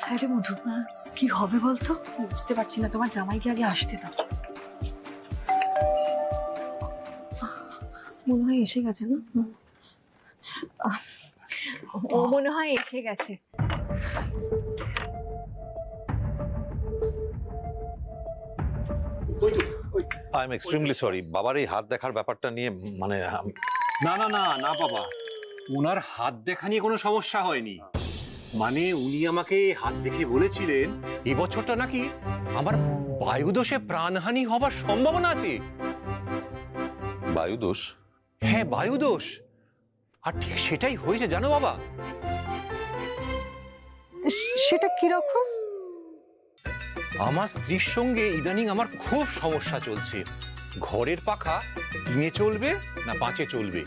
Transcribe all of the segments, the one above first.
হ্যাঁ রে মধু, কি হবে বলতো? বুঝতে পারছি না, তোমার জামাইকে আগে আসতে দাও। মনে হয় এসে গেছে না? ও মনে হয় এসে গেছে। আই এম এক্সট্রিমলি সরি, বাবার এই হাত দেখার ব্যাপারটা নিয়ে মানে না না না না বাবা, ওনার হাত দেখা নিয়ে কোনো সমস্যা হয়নি। মানে উনি আমাকে হাত দেখে বলেছিলেন এই বছরটা নাকি আমার বায়ুদোষে প্রাণহানি হবার সম্ভাবনা আছে। বায়ুদোষ? হ্যাঁ বায়ুদোষ, আর ঠিক সেটাই হয়েছে জানো বাবা। সেটা কিরকম? আমার স্ত্রীর সঙ্গে ইদানিং আমার খুব সমস্যা চলছে। ঘরের পাখা 3-এ চলবে না 5-এ চলবে।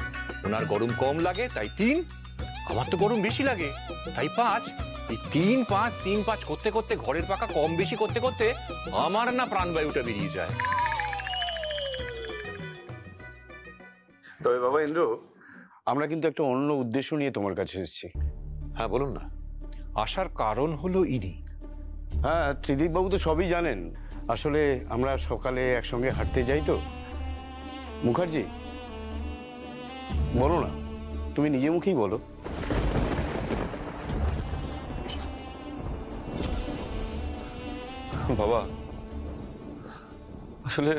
ওনার গরম কম লাগে তাই 3, আমার তো গরম বেশি লাগে তাই 5। এই 3-5 3-5 করতে করতে ঘরের পাখা কম বেশি করতে করতে আমার না প্রাণবায়ুটা বেরিয়ে যায়। তবে বাবা ইন্দ্র, আমরা কিন্তু একটা অন্য উদ্দেশ্য নিয়ে তোমার কাছে এসেছি। হ্যাঁ বলুন না। আসার কারণ হলো ইনি। হ্যাঁ, ত্রিদীপ বাবু তো সবই জানেন। আসলে আমরা সকালে একসঙ্গে হাঁটতে যাই তো। মুখার্জি, বলো না, তুমি নিজে মুখেই বলো। বাবা, আসলে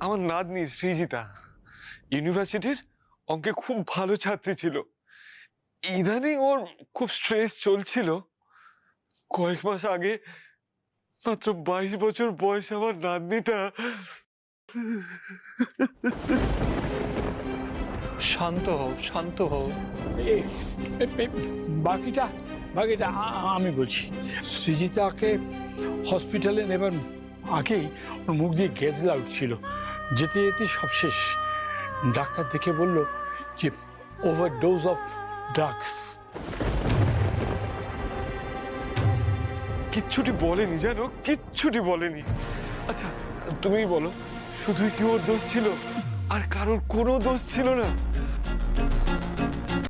আমার নাতনি সৃজিতা ইউনিভার্সিটির অঙ্কে খুব ভালো ছাত্রী ছিল। ইদানিং ওর খুব স্ট্রেস চলছিল। কয়েক মাস আগে মাত্র 22 বছর বয়স আমার নাতনিটা। শান্ত হও, শান্ত হও। বাকিটা বাকিটা আমি বলছি। সৃজিতাকে হসপিটালে নেবার আগেই ওর মুখ দিয়ে গ্যাজলা উঠছিল। যেতে যেতে সব শেষ। ডাক্তার দেখে বলল যে ওভারডোজ অফ ড্রাগস। কিচ্ছুটি বলেনি জানো, কিচ্ছুটি বলেনি। আচ্ছা তুমি বলো, শুধুই কি ওর দোষ ছিল আর কারোর কোনো দোষ ছিল না?